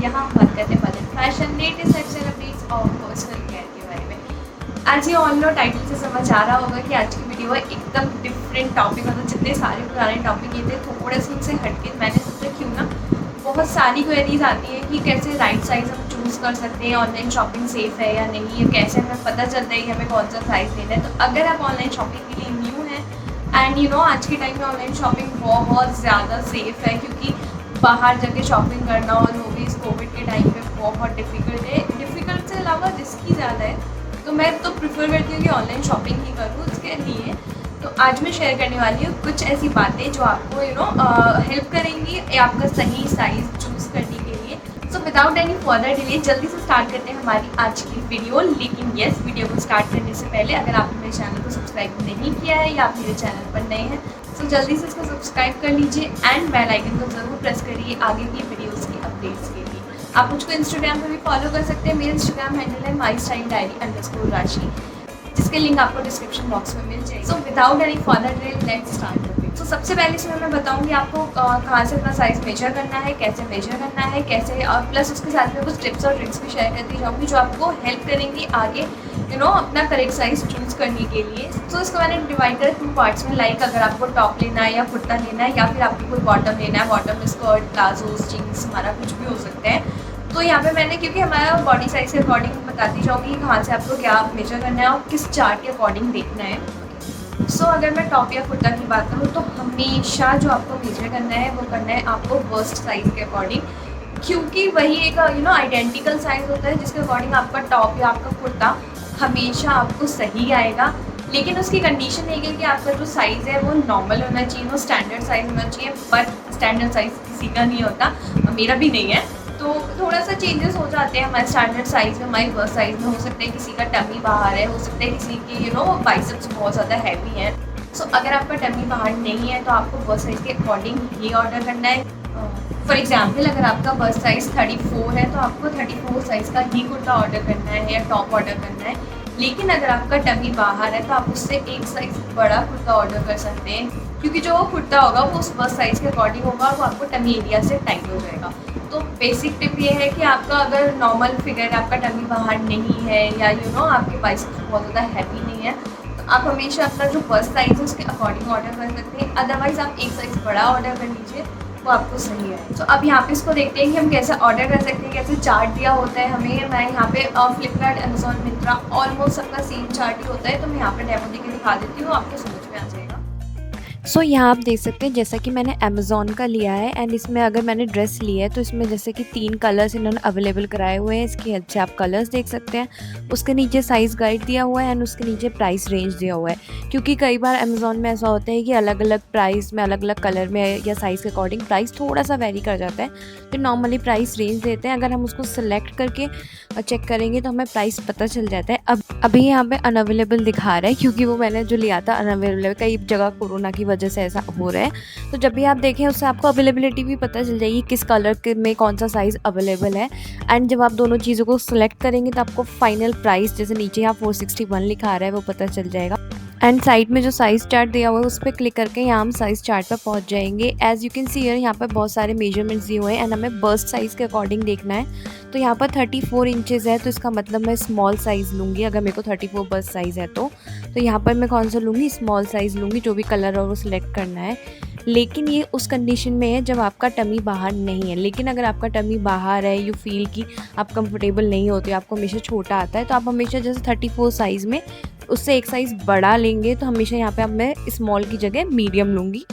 यहाँ हम बात करने वाले फैशन, लेटेस्ट लाइफस्टाइल अपडेट्स और पर्सनल केयर के बारे में। आज ये ऑल नो टाइटल से समझ आ रहा होगा कि आज की वीडियो एकदम डिफरेंट टॉपिक, मतलब जितने सारे पुराने टॉपिक ये थे थोड़े से उनसे हटके मैंने सोचा क्यों ना, बहुत सारी क्वेरीज आती है कि कैसे राइट साइज़ हम चूज़ कर सकते हैं, ऑनलाइन शॉपिंग सेफ़ है या नहीं, या कैसे हमें पता चलता है कि हमें कौन सा साइज़ लेना है। तो अगर आप ऑनलाइन शॉपिंग के लिए न्यू हैं एंड यू नो आज के टाइम में ऑनलाइन शॉपिंग बहुत ज़्यादा सेफ़ है, क्योंकि बाहर जाके शॉपिंग करना और वो भी इस कोविड के टाइम पे बहुत डिफ़िकल्ट है। डिफ़िकल्ट से अलावा रिस्की ज़्यादा है, तो मैं तो प्रेफर करती हूँ कि ऑनलाइन शॉपिंग ही करूँ उसके लिए। तो आज मैं शेयर करने वाली हूँ कुछ ऐसी बातें जो आपको हेल्प करेंगी आपका सही साइज़ चूज़ करने के लिए। सो विदाउट एनी फर्दर डिले जल्दी से स्टार्ट करते हैं हमारी आज की वीडियो। लेकिन येस, वीडियो को स्टार्ट करने से पहले अगर आपने मेरे चैनल को सब्सक्राइब नहीं किया है या आप मेरे चैनल पर नए हैं तो जल्दी से इसको सब्सक्राइब कर लीजिए एंड बेल आइकन को ज़रूर प्रेस करिए आगे की वीडियोज़ की अपडेट्स के लिए। आप मुझको इंस्टाग्राम पर भी फॉलो कर सकते हैं। मेरा इंस्टाग्राम हैंडल है mystylediary_राशि, जिसके लिंक आपको डिस्क्रिप्शन बॉक्स में मिल जाएगी। So without any further delay let's start the video. So सबसे पहले इसमें मैं बताऊंगी आपको कहाँ से अपना साइज़ मेजर करना है, कैसे मेजर करना है, कैसे, और प्लस उसके साथ में कुछ टिप्स और ट्रिक्स भी शेयर करती जाऊँगी जो आपको हेल्प करेंगी आगे अपना करेक्ट साइज़ चूज़ करने के लिए। सो इसको मैंने डिवाइड कर 2 पार्ट्स में, लाइक अगर आपको टॉप लेना है या कुर्ता लेना है या फिर आपको कोई बॉटम लेना है, बॉटम स्कर्ट, प्लाजोज, जीन्स, हमारा कुछ भी हो सकता है। तो यहाँ पे मैंने, क्योंकि हमारा बॉडी साइज़ के अकॉर्डिंग बताती जाऊँगी कहाँ से आपको क्या मेजर करना है और किस चार्ट के अकॉर्डिंग देखना है। सो अगर मैं टॉप या कुर्ता की बात करूँ तो हमेशा जो आपको मेजर करना है वो करना है आपको बस्ट साइज़ के अकॉर्डिंग, क्योंकि वही एक आइडेंटिकल साइज़ होता है जिसके अकॉर्डिंग आपका टॉप या आपका कुर्ता हमेशा आपको सही आएगा। लेकिन उसकी कंडीशन एक है कि आपका जो साइज़ है वो नॉर्मल होना चाहिए, वो स्टैंडर्ड साइज़ होना चाहिए। बट स्टैंडर्ड साइज़ किसी का नहीं होता, मेरा भी नहीं है, तो थोड़ा सा चेंजेस हो जाते हैं हमारे स्टैंडर्ड साइज़ में, हमारी बस्ट साइज़ में। हो सकता है किसी का टमी बाहर है, हो सकता है किसी के बाइसेप्स बहुत ज़्यादा हैवी हैं। सो अगर आपका टमी बाहर नहीं है तो आपको बस्ट साइज़ के अकॉर्डिंग ही ऑर्डर करना है। फॉर एग्जाम्पल अगर आपका बस्ट साइज़ 34 है तो आपको 34 साइज़ का ही कुर्ता ऑर्डर करना है या टॉप ऑर्डर करना है। लेकिन अगर आपका टमी बाहर है तो आप उससे एक साइज़ बड़ा कुर्ता ऑर्डर कर सकते हैं, क्योंकि जो कुर्ता होगा वो उस बस्ट साइज़ के अकॉर्डिंग होगा और वो आपको टमी एरिया से टाइट हो जाएगा। तो बेसिक टिप ये है कि आपका अगर नॉर्मल फिगर, आपका टमी बाहर नहीं है या आपके बाइसेप्स बहुत ज़्यादा हैवी नहीं है, तो आप हमेशा अपना जो बस्ट साइज़ है उसके अकॉर्डिंग ऑर्डर कर सकते हैं। अदरवाइज़ आप एक साइज़ बड़ा ऑर्डर कर लीजिए, वो आपको सही है। तो अब यहाँ पे इसको देखते हैं कि हम कैसे ऑर्डर कर सकते हैं, कैसे चार्ट दिया होता है हमें। मैं यहाँ पे फ्लिपकार्ट, अमेजोन, मिंत्रा ऑलमोस्ट सबका सेम चार्ट ही होता है, तो मैं यहाँ पे डेमो देके दिखा देती हूँ, आपको समझ में आ जाएगा। सो यहाँ आप देख सकते हैं जैसा कि मैंने अमेज़ॉन का लिया है एंड इसमें अगर मैंने ड्रेस ली है तो इसमें जैसे कि 3 कलर्स इन्होंने अवेलेबल कराए हुए हैं। इसकी हेल्प से आप कलर्स देख सकते हैं। उसके नीचे साइज़ गाइड दिया हुआ है एंड उसके नीचे प्राइस रेंज दिया हुआ है, क्योंकि कई बार अमेज़ॉन में ऐसा होता है कि अलग अलग प्राइस में, अलग अलग कलर में या साइज़ के अकॉर्डिंग प्राइस थोड़ा सा वेरी कर जाता है। तो नॉर्मली प्राइस रेंज देते हैं, अगर हम उसको सेलेक्ट करके चेक करेंगे तो हमें प्राइस पता चल जाता है। अब अभी यहाँ पे अनअवेलेबल दिखा रहा है, क्योंकि वो मैंने जो लिया था अनअवेलेबल, कई जगह कोरोना की वजह से ऐसा हो रहा है। तो जब भी आप देखें उससे आपको अवेलेबिलिटी भी पता चल जाएगी किस कलर के में कौन सा साइज़ अवेलेबल है। एंड जब आप दोनों चीज़ों को सिलेक्ट करेंगे तो आपको फाइनल प्राइस, जैसे नीचे यहाँ 461 लिखा रहा है, वो पता चल जाएगा। एंड साइड में जो साइज़ चार्ट दिया हुआ है उस पर क्लिक करके यहाँ हम साइज़ चार्ट पर पहुँच जाएंगे। As you can see here, यहाँ पर बहुत सारे मेजरमेंट्स दिए हुए हैं एंड हमें बस्ट साइज़ के अकॉर्डिंग देखना है। तो यहाँ पर 34 इंचेस है, तो इसका मतलब मैं स्मॉल साइज़ लूँगी। अगर मेरे को 34 बस्ट साइज़ है तो यहाँ पर मैं कौन सा लूँगी, स्मॉल साइज़ लूँगी। जो भी कलर और वो सिलेक्ट करना है। लेकिन ये उस कंडीशन में है जब आपका टमी बाहर नहीं है। लेकिन अगर आपका टमी बाहर है, यू फील कि आप कंफर्टेबल नहीं होते, आपको हमेशा छोटा आता है, तो आप हमेशा जैसे 34 साइज़ में उससे एक साइज़ बड़ा लेंगे, तो हमेशा यहाँ पे अब मैं स्मॉल की जगह मीडियम लूँगी।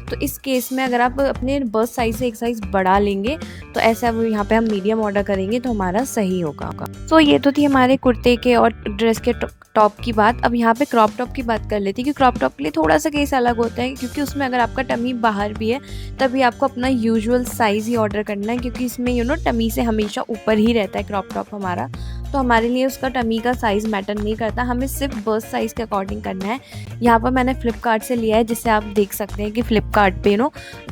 तो इस केस में अगर आप अपने बस्ट साइज़ से एक साइज़ बढ़ा लेंगे तो ऐसा यहाँ पे हम मीडियम ऑर्डर करेंगे तो हमारा सही होगा। तो ये तो थी हमारे कुर्ते के और ड्रेस के टॉप की बात। अब यहाँ पे क्रॉप टॉप की बात कर लेती हैं कि क्रॉप टॉप के लिए थोड़ा सा केस अलग होता है, क्योंकि उसमें अगर आपका टमी बाहर भी है तभी आपको अपना यूजुअल साइज़ ही ऑर्डर करना है, क्योंकि इसमें टमी से हमेशा ऊपर ही रहता है क्रॉप टॉप हमारा। तो हमारे लिए उसका टमी का साइज़ मैटर नहीं करता, हमें सिर्फ बस्ट साइज़ के अकॉर्डिंग करना है। यहाँ पर मैंने फ्लिपकार्ट से लिया है, जिससे आप देख सकते हैं कि फ्लिपकार्ट पे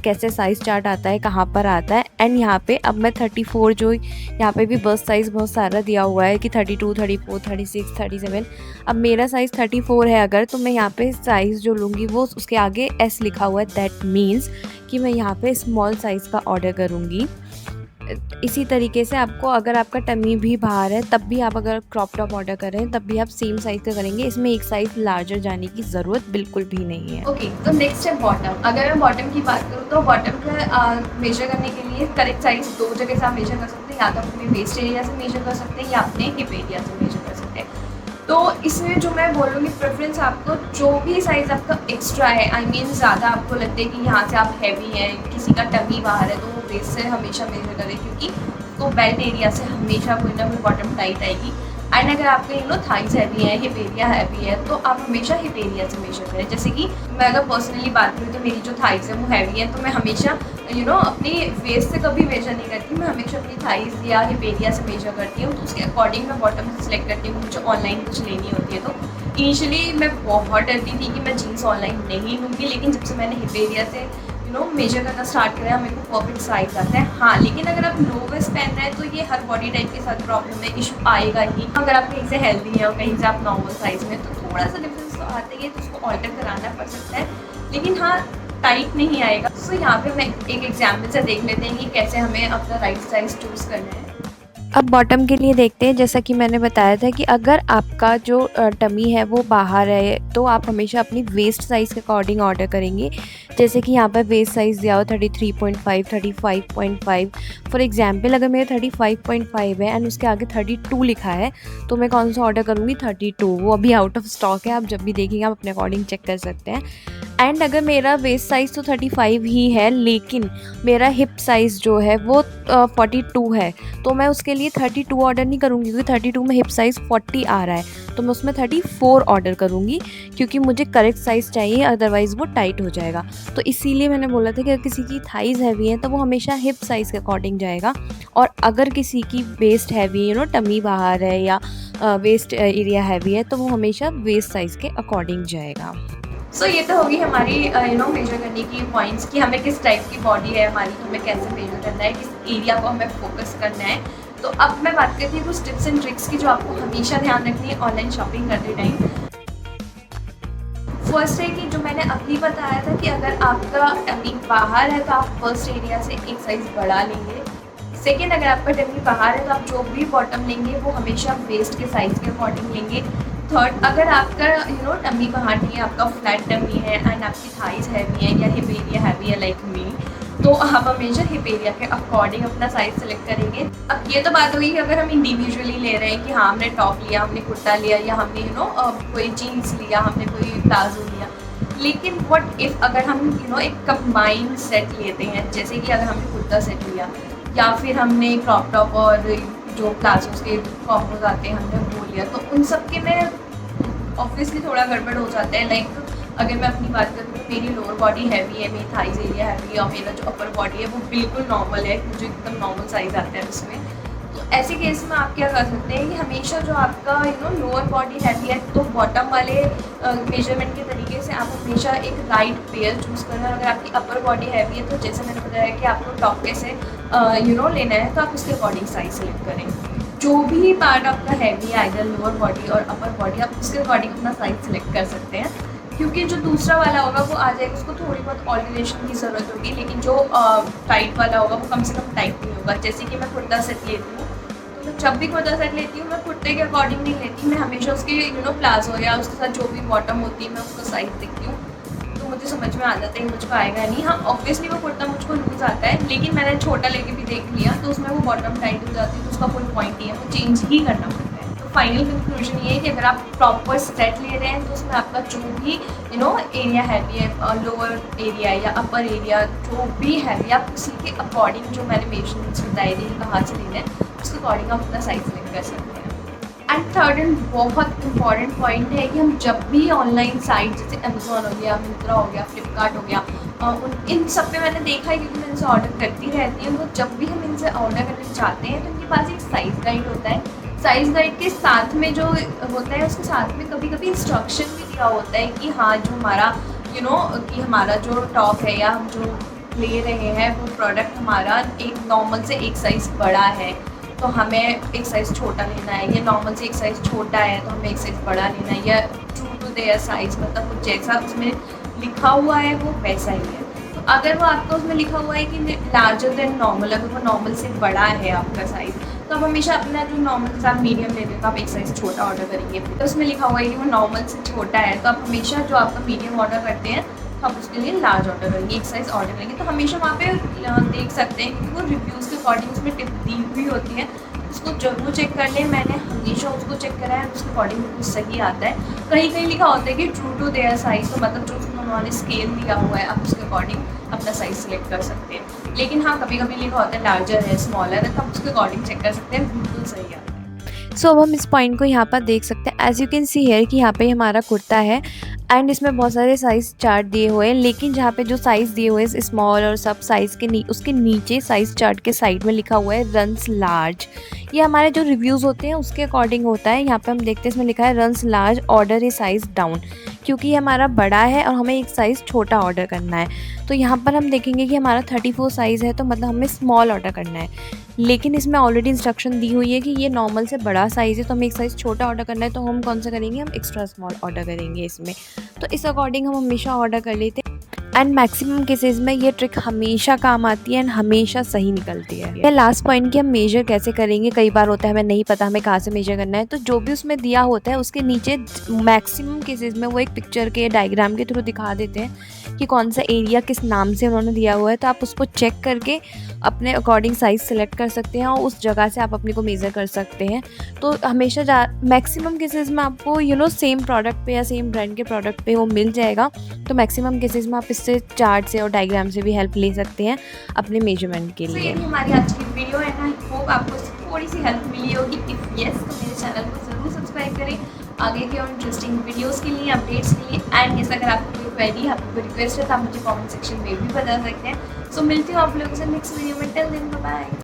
कैसे साइज़ चार्ट आता है, कहाँ पर आता है। एंड यहाँ पे अब मैं 34, जो यहाँ पे भी बस्ट साइज़ बहुत सारा दिया हुआ है कि 32, 34, 36, 37। अब मेरा साइज़ 34 है अगर, तो मैं यहाँ पे साइज़ जो लूँगी वो उसके आगे S लिखा हुआ है, दैट मीन्स कि मैं यहाँ पे स्मॉल साइज़ का ऑर्डर करूँगी। इसी तरीके से आपको अगर आपका टमी भी बाहर है तब भी आप अगर क्रॉप टॉप ऑर्डर कर रहे हैं तब भी आप सेम साइज़ का करेंगे, इसमें एक साइज़ लार्जर जाने की ज़रूरत बिल्कुल भी नहीं है। ओके, तो नेक्स्ट है बॉटम। अगर मैं बॉटम की बात करूँ तो बॉटम का मेजर करने के लिए करेक्ट साइज़ 2 जगह से आप मेजर कर सकते हैं, या तो अपने वेस्ट एरिया से मेजर कर सकते हैं या अपने हिप एरिया से मेजर कर सकते हैं। तो इसमें जो मैं बोलूँगी प्रेफरेंस आपको, जो भी साइज़ आपका एक्स्ट्रा है, आई मीन ज़्यादा आपको लगता है कि यहाँ से आप हैवी हैं, किसी का टमी बाहर है, तो वो वेस्ट से हमेशा मेजर करें, क्योंकि तो बेल्ट एरिया से हमेशा कोई ना कोई बॉटम टाइट आएगी। एंड अगर आपके थाइज हैवी है, हिप एरिया हैवी है, तो आप हमेशा हिप एरिया से मेजर करें। जैसे कि मैं अगर पर्सनली बात करूँ तो मेरी जो थाइज है वो हैवी है, तो मैं हमेशा अपनी वेस्ट से कभी मेजर नहीं करती, मैं हमेशा अपनी थाइज या हिप एरिया से मेजर करती हूँ। तो उसके अकॉर्डिंग मैं बॉटम सेलेक्ट करती हूँ। मुझे ऑनलाइन कुछ लेनी होती है तो इनिशियली मैं बहुत डरती थी कि मैं जीन्स ऑनलाइन नहीं लूँगी, लेकिन जब से मैंने हिप एरिया से मेजर करना स्टार्ट करा, मेरे को परफेक्ट साइज आता है। हाँ, लेकिन अगर आप लो वेस्ट पहन रहे हैं तो ये हर बॉडी टाइप के साथ प्रॉब्लम है, इशू आएगा ही। अगर आप कहीं से हेल्दी हैं और कहीं से आप नॉर्मल साइज में, तो थोड़ा सा डिफरेंस तो आता ही है, तो उसको ऑल्टर कराना पड़ सकता है, लेकिन हाँ टाइट नहीं आएगा। सो यहाँ पे मैं एक एग्जाम्पल से देख लेते हैं कि कैसे हमें अपना राइट साइज चूज़ करना है। अब बॉटम के लिए देखते हैं। जैसा कि मैंने बताया था कि अगर आपका जो टमी है वो बाहर है तो आप हमेशा अपनी वेस्ट साइज़ के अकॉर्डिंग ऑर्डर करेंगे। जैसे कि यहाँ पर वेस्ट साइज़ दिया हो 33.5, 35.5। फॉर एग्जांपल अगर मेरे 35.5 है एंड उसके आगे 32 लिखा है तो मैं कौन सा ऑर्डर करूँगी, 32। वो अभी आउट ऑफ स्टॉक है, आप जब भी देखेंगे आप अपने अकॉर्डिंग चेक कर सकते हैं। एंड अगर मेरा वेस्ट साइज़ तो 35 ही है, लेकिन मेरा हिप साइज़ जो है वो 42 है, तो मैं उसके लिए 32 ऑर्डर नहीं करूँगी, क्योंकि 32 में हिप साइज़ 40 आ रहा है, तो मैं उसमें 34 ऑर्डर करूँगी, क्योंकि मुझे करेक्ट साइज़ चाहिए, अदरवाइज़ वो टाइट हो जाएगा। तो इसीलिए मैंने बोला था कि अगर किसी की थाइज़ हैवी है तो वो हमेशा हिप साइज़ के अकॉर्डिंग जाएगा, और अगर किसी की वेस्ट हैवी है, टमी बाहर है या वेस्ट एरिया हैवी है, तो वो हमेशा वेस्ट साइज़ के अकॉर्डिंग जाएगा। सो ये तो होगी हमारी मेजर करने की पॉइंट्स कि हमें किस टाइप की बॉडी है हमारी, तो हमें कैसे मेजर करना है, किस एरिया को हमें फोकस करना है। तो अब मैं बात करती हूँ कुछ टिप्स एंड ट्रिक्स की जो आपको हमेशा ध्यान रखनी है ऑनलाइन शॉपिंग करते टाइम। फर्स्ट है कि जो मैंने अभी बताया था कि अगर आपका टमी बाहर है तो आप फर्स्ट एरिया से एक साइज़ बढ़ा लेंगे। सेकेंड, अगर आपका टमी बाहर है तो आप जो भी बॉटम लेंगे वो हमेशा वेस्ट के साइज़ के अकॉर्डिंग लेंगे। थर्ड, अगर आपका टमी बाहर नहीं है, आपका फ्लैट टमी है एंड आपकी थाइज हैवी है या हिप एरिया हैवी है लाइक मी, तो हम हमेशा हिप एरिया के अकॉर्डिंग अपना साइज़ सेलेक्ट करेंगे। अब ये तो बात हुई कि अगर हम इंडिविजुअली ले रहे हैं कि हाँ हमने टॉप लिया, हमने कुर्ता लिया, या हमने कोई जीन्स लिया, हमने कोई प्लाजो लिया। लेकिन व्हाट इफ़ अगर हम एक कंबाइंड सेट लेते हैं, जैसे कि अगर हमने कुर्ता सेट लिया या फिर हमने क्रॉप टॉप और जो प्लाजोस के कॉम्बोज आते हैं हमने वो लिया, तो उन सब के में ऑब्वियसली थोड़ा गड़बड़ हो जाता है। लाइक अगर मैं अपनी बात करूँ तो मेरी लोअर बॉडी हैवी है, मेरी थाइज एरिया हैवी है और मेरा जो अपर बॉडी है वो बिल्कुल नॉर्मल है, मुझे एकदम नॉर्मल साइज़ आता है उसमें। तो ऐसे केस में आप क्या कर सकते हैं कि हमेशा जो आपका लोअर बॉडी हैवी है तो बॉटम वाले मेजरमेंट के तरीके से आप हमेशा एक राइट पेयर चूज़ करना। अगर आपकी अपर बॉडी हैवी है तो जैसे मैंने बताया कि आपको टॉप पे से लेना है तो आप उसके अकॉर्डिंग साइज सेलेक्ट करें। जो भी पार्ट आपका हैवी है, आइदर लोअर बॉडी और अपर बॉडी, आप उसके अकॉर्डिंग अपना साइज सेलेक्ट कर सकते हैं, क्योंकि जो दूसरा वाला होगा वो आ जाएगा, उसको थोड़ी बहुत ऑल्टरेशन की ज़रूरत होगी, लेकिन जो टाइट वाला होगा वो कम से कम टाइट नहीं होगा। जैसे कि मैं कुर्ता सेट लेती हूँ, तो मैं जब भी कुर्ता सेट लेती हूँ मैं कुर्ते के अकॉर्डिंग नहीं लेती, मैं हमेशा उसके प्लाजो या उसके साथ जो भी बॉटम होती है मैं उसका साइज़ देखती हूँ, तो मुझे समझ में आ जाता है मुझको आएगा नहीं। हाँ, ऑब्वियसली वो कुर्ता मुझको लूज़ आता है, लेकिन मैंने छोटा लेके भी देख लिया तो उसमें वो बॉटम टाइट हो जाती है, तो उसका कोई पॉइंट नहीं है, वो चेंज ही करना पड़ता है। तो फाइनल कंक्लूजन ये है कि अगर आप प्रॉपर सेट ले रहे हैं तो उसमें आपका जो भी एरिया हैवी है, लोअर एरिया या अपर एरिया जो भी हैवी, आप उसी के अकॉर्डिंग जो मैंने मेजरमेंट्स बताई थी कहाँ से लेना है उसके अकॉर्डिंग आप अपना साइज सेलेक्ट कर सकते हैं। एंड थर्ड एंड बहुत इंपॉर्टेंट पॉइंट है कि हम जब भी ऑनलाइन साइट जैसे अमेज़ॉन हो गया, मिंत्रा हो गया, फ्लिपकार्ट हो गया, इन सब पे मैंने देखा है क्योंकि मैं इनसे ऑर्डर करती रहती हूँ, तो जब भी हम इनसे ऑर्डर करना चाहते हैं तो इनके पास एक साइज़ गाइड होता है। साइज़ गाइड के साथ में जो होता है उसके साथ में कभी कभी इंस्ट्रक्शन भी दिया होता है कि हाँ जो हमारा कि हमारा जो टॉप है या हम जो ले रहे हैं वो प्रोडक्ट हमारा एक नॉर्मल से एक साइज़ बड़ा है तो हमें एक साइज़ छोटा लेना है, या नॉर्मल से एक साइज़ छोटा है तो हमें एक साइज़ बड़ा लेना है, या ट्रू टू देयर साइज़, मतलब जैसा उसमें लिखा हुआ है वो वैसा ही है। तो अगर वो आपका उसमें लिखा हुआ है कि लार्जर देन नॉर्मल, अगर वो नॉर्मल से बड़ा है आपका साइज़, तो आप हमेशा अपना जो नॉर्मल से आप मीडियम लेते हो तो आप एक साइज़ छोटा ऑर्डर करेंगे। तो उसमें लिखा हुआ है कि वो नॉर्मल से छोटा है, तो आप हमेशा जो आपका मीडियम ऑर्डर करते हैं तो आप उसके लिए लार्ज ऑर्डर करेंगे, एक साइज़ ऑर्डर करेंगे। तो हमेशा वहाँ पे देख सकते हैं कि वो रिव्यूज़ के अकॉर्डिंग उसमें टिप दी हुई होती है, उसको ज़रूर चेक कर लें। मैंने हमेशा उसको चेक करा है, उसके अकॉर्डिंग बिल्कुल सही आता है। कहीं कहीं लिखा होता है कि ट्रू टू देयर साइज़, तो मतलब जो उन्होंने स्केल दिया हुआ है आप उसके अकॉर्डिंग अपना साइज़ सेलेक्ट कर सकते हैं। लेकिन हाँ, कभी कभी लिखा होता है लार्जर है, स्मॉलर है, तो आप उसके अकॉर्डिंग चेक कर सकते हैं, बिल्कुल सही आता है। सो अब हम इस पॉइंट को यहाँ पर देख सकते हैं। As you can see here कि यहाँ पे हमारा कुर्ता है एंड इसमें बहुत सारे साइज़ चार्ट दिए हुए हैं, लेकिन जहाँ पे जो साइज़ दिए हुए हैं स्मॉल और सब साइज़ के उसके नीचे साइज़ चार्ट के साइड में लिखा हुआ है रन्स लार्ज। ये हमारे जो रिव्यूज़ होते हैं उसके अकॉर्डिंग होता है। यहाँ पे हम देखते हैं इसमें लिखा है रन्स लार्ज, ऑर्डर ए साइज़ डाउन, क्योंकि ये हमारा बड़ा है और हमें एक साइज़ छोटा ऑर्डर करना है। तो यहाँ पर हम देखेंगे कि हमारा 34 साइज़ है, तो मतलब हमें स्मॉल ऑर्डर करना है, लेकिन इसमें ऑलरेडी इंस्ट्रक्शन दी हुई है कि ये नॉर्मल से बड़ा साइज़ है, तो हमें एक साइज़ छोटा ऑर्डर करना है। तो हम कौन सा करेंगे, हम एक्स्ट्रा स्मॉल ऑर्डर करेंगे इसमें। तो इस अकॉर्डिंग हम हमेशा ऑर्डर कर लेते हैं एंड मैक्सिमम केसेस में ये ट्रिक हमेशा काम आती है एंड हमेशा सही निकलती है। लास्ट पॉइंट कि हम मेजर कैसे करेंगे, कई बार होता है हमें नहीं पता हमें कहाँ से मेजर करना है, तो जो भी उसमें दिया होता है उसके नीचे मैक्सिमम केसेस में वो एक पिक्चर के डायग्राम के थ्रू दिखा देते हैं कि कौन सा एरिया किस नाम से उन्होंने दिया हुआ है। तो आप उसको चेक करके अपने अकॉर्डिंग साइज़ सेलेक्ट कर सकते हैं और उस जगह से आप अपने को मेज़र कर सकते हैं। तो हमेशा मैक्सिमम केसेस में आपको सेम प्रोडक्ट पे या सेम ब्रांड के प्रोडक्ट पे वो मिल जाएगा। तो मैक्सिमम केसेस में आप इससे चार्ट से और डायग्राम से भी हेल्प ले सकते हैं अपने मेजरमेंट के तो लिए। ये हमारी आज की वीडियो है, आई होप आपको थोड़ी सी हेल्प मिली होगी। इफ़ यस, तो मेरे चैनल को ज़रूर सब्सक्राइब करें आगे के और इंटरेस्टिंग वीडियोस के लिए, अपडेट्स के लिए। एंड यस, अगर आपको कोई क्वेरी, आपको रिक्वेस्ट है तो आप मुझे कमेंट सेक्शन में भी बता सकते हैं। सो मिलती हूँ आप लोगों से नेक्स्ट वीडियो में। Till then, bye bye.